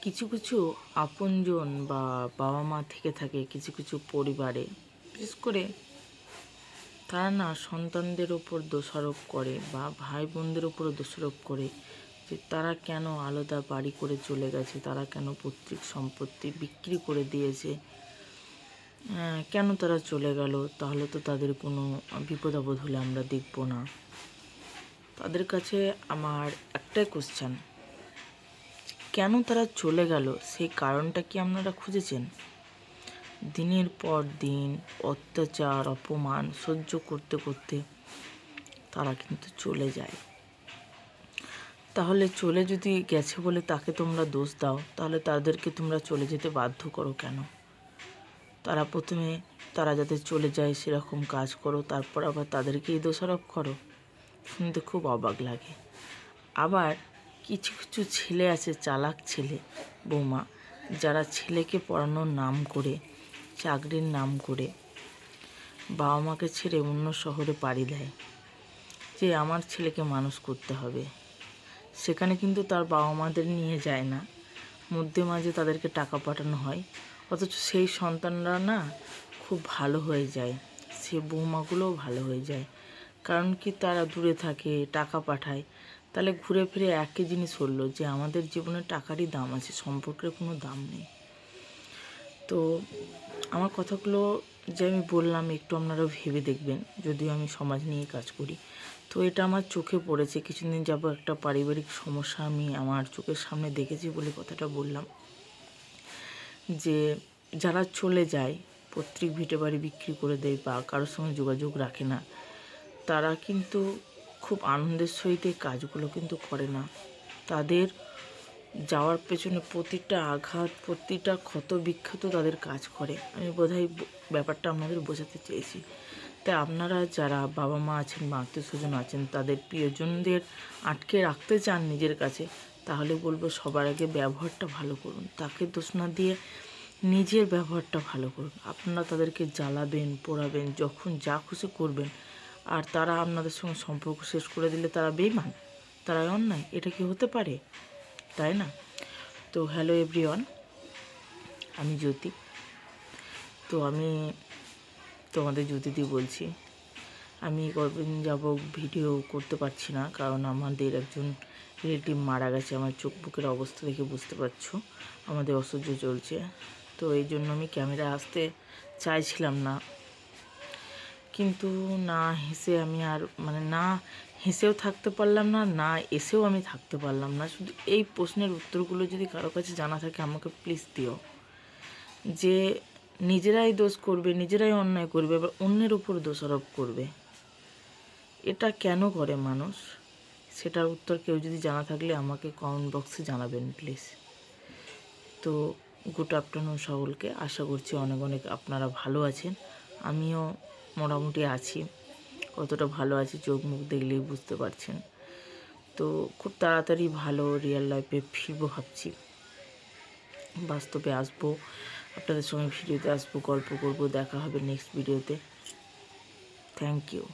কিছু কিছু আপনজন বা বাবা মা থেকে থাকে কিছু কিছু পরিবারে, বিশেষ করে তারা না সন্তানদের ওপর দোষারোপ করে বা ভাই বোনদের ওপরও দোষারোপ করে যে তারা কেন আলাদা বাড়ি করে চলে গেছে, তারা কেন পৈতৃক সম্পত্তি বিক্রি করে দিয়েছে, কেন তারা চলে গেল, তাহলে তো তাদের কোনো বিপদ আপদ হলে আমরা দেখব না। তাদের কাছে আমার একটাই কোশ্চেন, কেন তারা চলে গেল সেই কারণটা কি আপনারা খুঁজেছেন? দিনের পর দিন অত্যাচার অপমান সহ্য করতে করতে তারা কিন্তু চলে যায়। তাহলে চলে যদি গেছে বলে তাকে তোমরা দোষ দাও, তাহলে তাদেরকে তোমরা চলে যেতে বাধ্য করো কেন? প্রথমে তারা যাতে চলে যায় সেরকম কাজ করো, তারপর আবার তাদেরকেই দোষারোপ করো। শুনতে খুব অবাক লাগে। আবার কিছু কিছু ছেলে আছে, চালাক ছেলে বৌমা, যারা ছেলেকে পড়ানোর নাম করে, চাকরির নাম করে বাবা মাকে ছেড়ে অন্য শহরে পাড়ি দেয় যে আমার ছেলেকে মানুষ করতে হবে। সেখানে কিন্তু তার বাবা মাদের নিয়ে যায় না, মধ্যে মাঝে তাদেরকে টাকা পাঠানো হয়, অথচ সেই সন্তানরা না খুব ভালো হয়ে যায়, সে বৌমাগুলোও ভালো হয়ে যায়। কারণ কি, তারা দূরে থাকে, টাকা পাঠায়। তাহলে ঘুরে ফিরে একই জিনিস হলো যে আমাদের জীবনে টাকারই দাম আছে, সম্পর্কের কোনো দাম নেই। তো আমার কথাগুলো যে আমি বললাম একটু আপনারা ভেবে দেখবেন, যদিও আমি সমাজ নিয়ে কাজ করি। তো এটা আমার চোখে পড়েছে, কিছুদিন যাবো একটা পারিবারিক সমস্যা আমি আমার চোখের সামনে দেখেছি বলে কথাটা বললাম। যে যারা চলে যায়, পৈতৃক ভিটে বাড়ি বিক্রি করে দেয় বা কারোর সঙ্গে যোগাযোগ রাখে না, তারা কিন্তু খুব আনন্দের সহিত এই কাজগুলো কিন্তু করে না। তাদের যাওয়ার পেছনে প্রতিটা আঘাত, প্রতিটা ক্ষত বিক্ষত তাদের কাজ করে। আমি বোধহয় ব্যাপারটা আপনাদের বোঝাতে চেয়েছি। তাই আপনারা যারা বাবা মা আছেন বা আত্মীয় স্বজন আছেন, তাদের প্রিয়জনদের আটকে রাখতে চান নিজের কাছে, তাহলে বলবো সবার আগে ব্যবহারটা ভালো করুন। তাকে দোষ না দিয়ে নিজের ব্যবহারটা ভালো করুন। আপনারা তাদেরকে জ্বালাবেন, পোড়াবেন, যখন যা খুশি করবেন, আর তারা আপনাদের সঙ্গে সম্পর্ক শেষ করে দিলে তারা বেইমান, তারা অন্যায়, এটা কি হতে পারে? তাই না? তো হ্যালো এভরিওয়ান, আমি জ্যোতি। তো আমি তোমাদের জ্যোতিদি বলছি। আমি কয়েকদিন যাব ভিডিও করতে পারছি না, কারণ আমাদের একজন রিলেটিভ মারা গেছে। আমার চোখ বুকের অবস্থা দেখে বুঝতে পারছো আমাদের অসহ্য চলছে। তো এই জন্য আমি ক্যামেরা আসতে চাইছিলাম না, কিন্তু না হেসে আমি আর না হেসেও থাকতে পারলাম না, না এসেও আমি থাকতে পারলাম না। শুধু এই প্রশ্নের উত্তরগুলো যদি কারো কাছে জানা থাকে আমাকে প্লিজ দিও, যে নিজেরাই দোষ করবে, নিজেরাই অন্যায় করবে, আবার অন্যের উপর দোষারোপ করবে, এটা কেন করে মানুষ? সেটার উত্তর কেউ যদি জানা থাকলে আমাকে কমেন্ট বক্সে জানাবেন প্লিজ। তো গুড আফটারনুন সকলকে, আশা করছি অনেক অনেক আপনারা ভালো আছেন। আমিও মোটামুটি আছি, কতটা ভালো আছি চোখ মুখ দেখলেই বুঝতে পারছেন। তো খুব তাড়াতাড়ি ভালো রিয়েল লাইফে ফিরবো ভাবছি, বাস্তবে আসবো, আপনাদের সঙ্গে ভিডিওতে আসবো, গল্প করব। দেখা হবে নেক্সট ভিডিওতে। Thank you.